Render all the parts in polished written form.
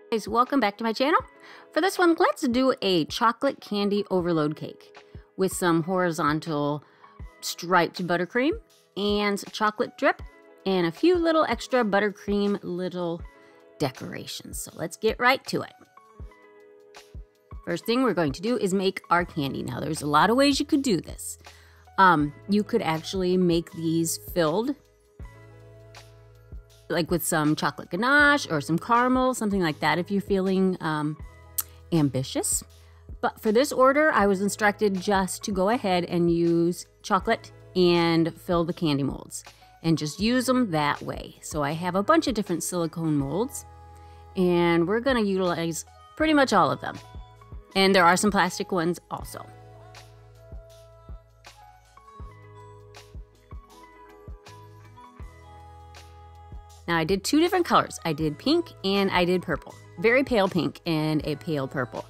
Guys, welcome back to my channel. For this one, let's do a chocolate candy overload cake with some horizontal striped buttercream and chocolate drip and a few little extra buttercream little decorations. So let's get right to it. First thing we're going to do is make our candy. Now there's a lot of ways you could do this. You could actually make these filled like with some chocolate ganache or some caramel, something like that if you're feeling ambitious. But for this order, I was instructed just to go ahead and use chocolate and fill the candy molds and just use them that way. So I have a bunch of different silicone molds and we're gonna utilize pretty much all of them. And there are some plastic ones also. Now I did two different colors. I did pink and I did purple. Very pale pink and a pale purple.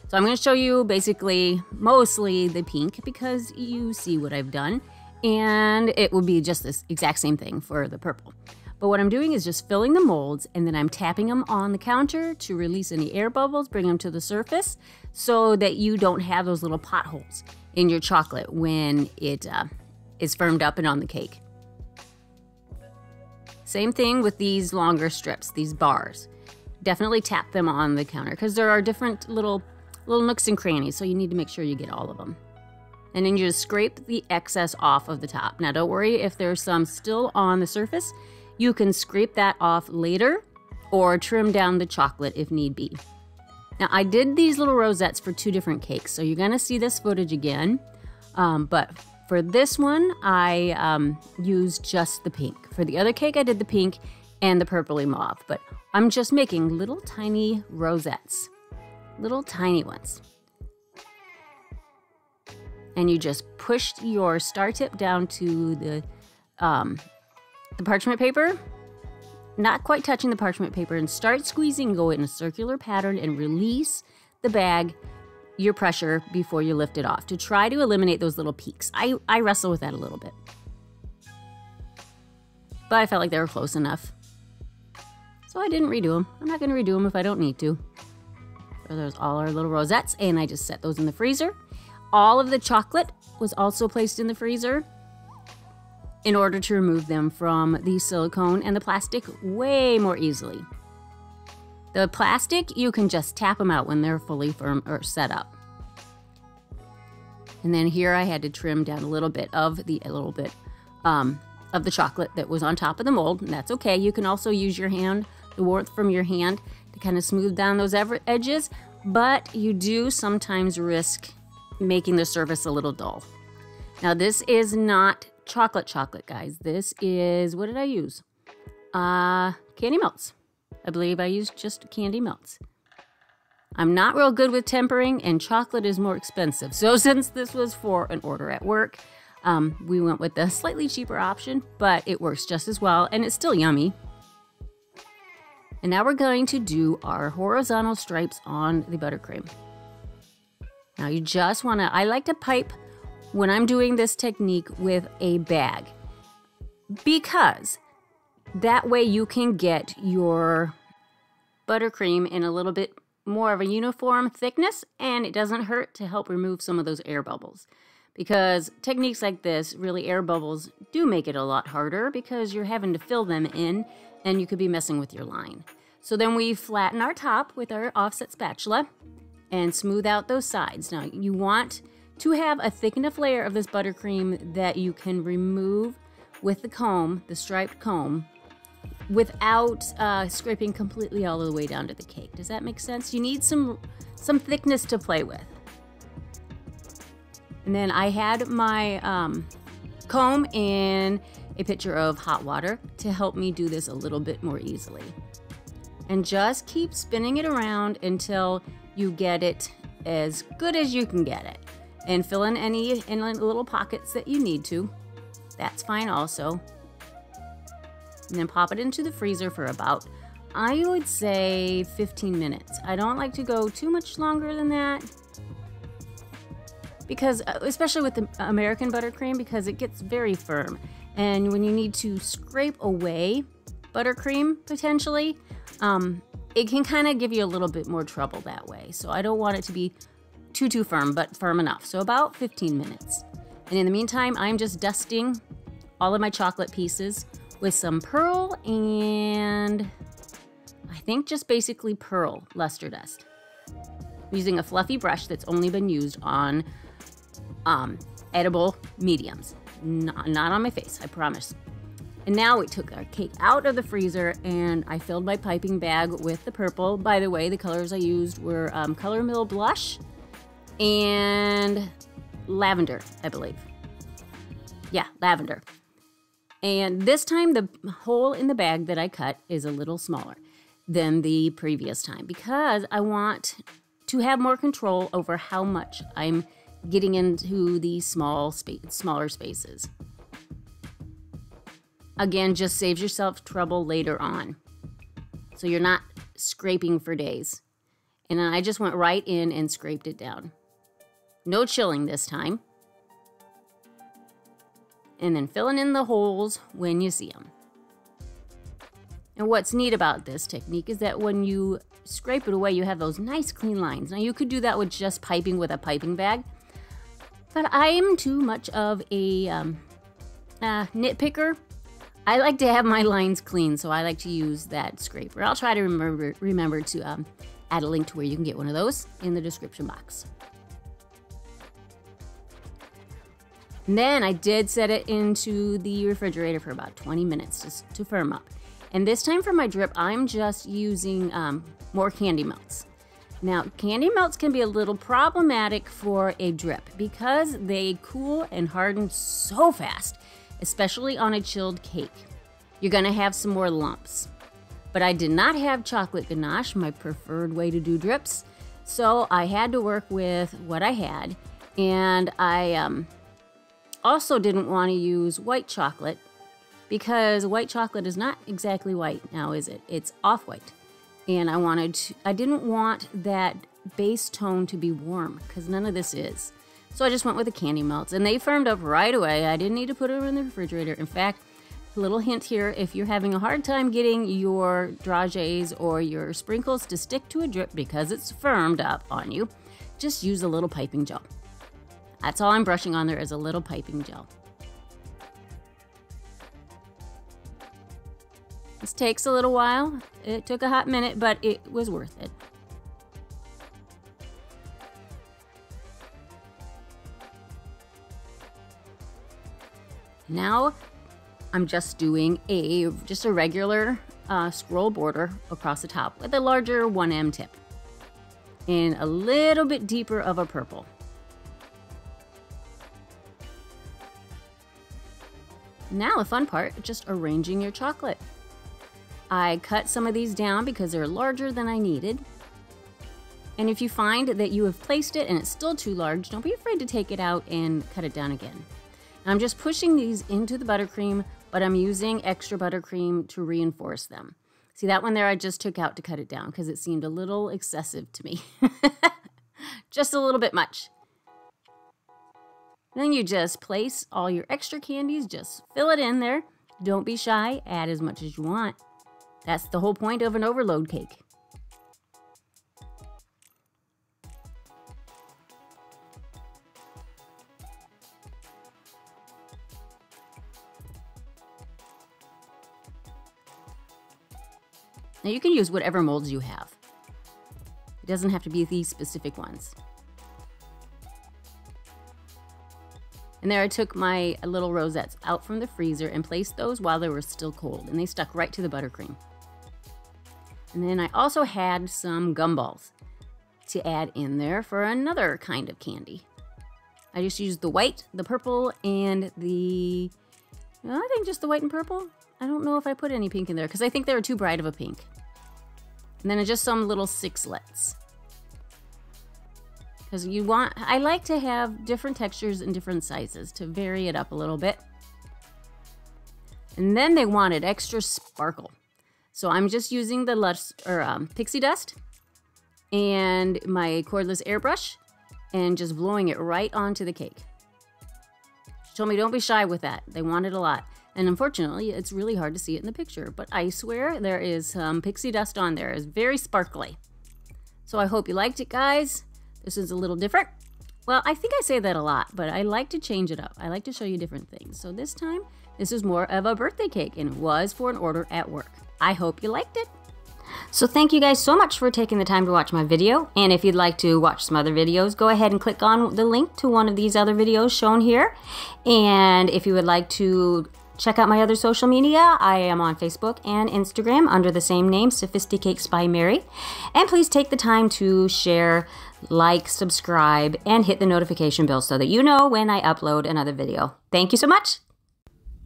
So I'm going to show you basically mostly the pink because you see what I've done. And it will be just this exact same thing for the purple. But what I'm doing is just filling the molds and then I'm tapping them on the counter to release any air bubbles, bring them to the surface so that you don't have those little potholes in your chocolate when it is firmed up and on the cake. Same thing with these longer strips, these bars. Definitely tap them on the counter because there are different little nooks and crannies, so you need to make sure you get all of them. And then you just scrape the excess off of the top. Now don't worry if there's some still on the surface. You can scrape that off later or trim down the chocolate if need be. Now I did these little rosettes for two different cakes, so you're gonna see this footage again. But for this one, I used just the pink. For the other cake, I did the pink and the purpley mauve, but I'm just making little tiny rosettes, little tiny ones. And you just push your star tip down to the parchment paper, not quite touching the parchment paper, and start squeezing, go in a circular pattern and release the bag, your pressure before you lift it off to try to eliminate those little peaks. I wrestle with that a little bit. But I felt like they were close enough. So I didn't redo them. I'm not gonna redo them if I don't need to. So there's all our little rosettes and I just set those in the freezer. All of the chocolate was also placed in the freezer in order to remove them from the silicone and the plastic way more easily. The plastic, you can just tap them out when they're fully firm or set up. And then here I had to trim down a little bit of the chocolate that was on top of the mold, and that's okay. You can also use your hand, the warmth from your hand, to kind of smooth down those edges, but you do sometimes risk making the surface a little dull. Now this is not chocolate, guys. This is, what did I use? Candy melts. I believe I used just candy melts. I'm not real good with tempering and chocolate is more expensive. So since this was for an order at work, we went with the slightly cheaper option, but it works just as well and it's still yummy. And now we're going to do our horizontal stripes on the buttercream. Now you just wanna, I like to pipe when I'm doing this technique with a bag because that way you can get your buttercream in a little bit more of a uniform thickness and it doesn't hurt to help remove some of those air bubbles. Because techniques like this, really air bubbles do make it a lot harder because you're having to fill them in and you could be messing with your line. So then we flatten our top with our offset spatula and smooth out those sides. Now you want to have a thick enough layer of this buttercream that you can remove with the comb, the striped comb, without scraping completely all the way down to the cake. Does that make sense? You need some thickness to play with. And then I had my comb in a pitcher of hot water to help me do this a little bit more easily. And just keep spinning it around until you get it as good as you can get it. And fill in any little pockets that you need to. That's fine also. And then pop it into the freezer for about, I would say 15 minutes. I don't like to go too much longer than that because, especially with the American buttercream, because it gets very firm. And when you need to scrape away buttercream potentially, it can kind of give you a little bit more trouble that way. So I don't want it to be too firm, but firm enough. So about 15 minutes. And in the meantime, I'm just dusting all of my chocolate pieces with some pearl and I think just basically pearl luster dust. I'm using a fluffy brush that's only been used on edible mediums, not on my face, I promise. And now we took our cake out of the freezer and I filled my piping bag with the purple. By the way, the colors I used were Color Mill Blush and lavender, I believe. Yeah, lavender. And this time the hole in the bag that I cut is a little smaller than the previous time because I want to have more control over how much I'm getting into the smaller spaces. Again, just saves yourself trouble later on. So you're not scraping for days. And then I just went right in and scraped it down. No chilling this time. And then filling in the holes when you see them. And what's neat about this technique is that when you scrape it away, you have those nice clean lines. Now you could do that with just piping with a piping bag. But I'm too much of a nitpicker. I like to have my lines clean, so I like to use that scraper. I'll try to remember to add a link to where you can get one of those in the description box. And then I did set it into the refrigerator for about 20 minutes just to firm up. And this time for my drip, I'm just using more candy melts. Now, candy melts can be a little problematic for a drip because they cool and harden so fast, especially on a chilled cake. You're gonna have some more lumps. But I did not have chocolate ganache, my preferred way to do drips, so I had to work with what I had. And I also didn't want to use white chocolate because white chocolate is not exactly white now, is it? It's off-white. And I didn't want that base tone to be warm because none of this is. So I just went with the candy melts and they firmed up right away. I didn't need to put them in the refrigerator. In fact, a little hint here, if you're having a hard time getting your dragées or your sprinkles to stick to a drip because it's firmed up on you, just use a little piping gel. That's all I'm brushing on there is a little piping gel. This takes a little while. It took a hot minute, but it was worth it. Now I'm just doing just a regular scroll border across the top with a larger 1M tip and a little bit deeper of a purple. Now the fun part, just arranging your chocolate. I cut some of these down because they're larger than I needed. And if you find that you have placed it and it's still too large, don't be afraid to take it out and cut it down again. I'm just pushing these into the buttercream, but I'm using extra buttercream to reinforce them. See that one there I just took out to cut it down because it seemed a little excessive to me. Just a little bit much. Then you just place all your extra candies, just fill it in there. Don't be shy, add as much as you want. That's the whole point of an overload cake. Now you can use whatever molds you have. It doesn't have to be these specific ones. And there I took my little rosettes out from the freezer and placed those while they were still cold, and they stuck right to the buttercream. And then I also had some gumballs to add in there for another kind of candy. I just used the white, the purple, and the, I think just the white and purple. I don't know if I put any pink in there because I think they were too bright of a pink. And then just some little sixlets. Because I like to have different textures and different sizes to vary it up a little bit. And then they wanted extra sparkle. So I'm just using the pixie dust and my cordless airbrush and just blowing it right onto the cake. She told me don't be shy with that. They wanted a lot. And unfortunately, it's really hard to see it in the picture. But I swear there is some pixie dust on there. It's very sparkly. So I hope you liked it, guys. This is a little different. Well, I think I say that a lot, but I like to change it up. I like to show you different things. So this time, this is more of a birthday cake, and it was for an order at work. I hope you liked it. So thank you guys so much for taking the time to watch my video. And if you'd like to watch some other videos, go ahead and click on the link to one of these other videos shown here. And if you would like to check out my other social media, I am on Facebook and Instagram under the same name, Sophisticakes by Mary. And please take the time to share, like, subscribe, and hit the notification bell so that you know when I upload another video. Thank you so much,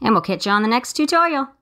and we'll catch you on the next tutorial.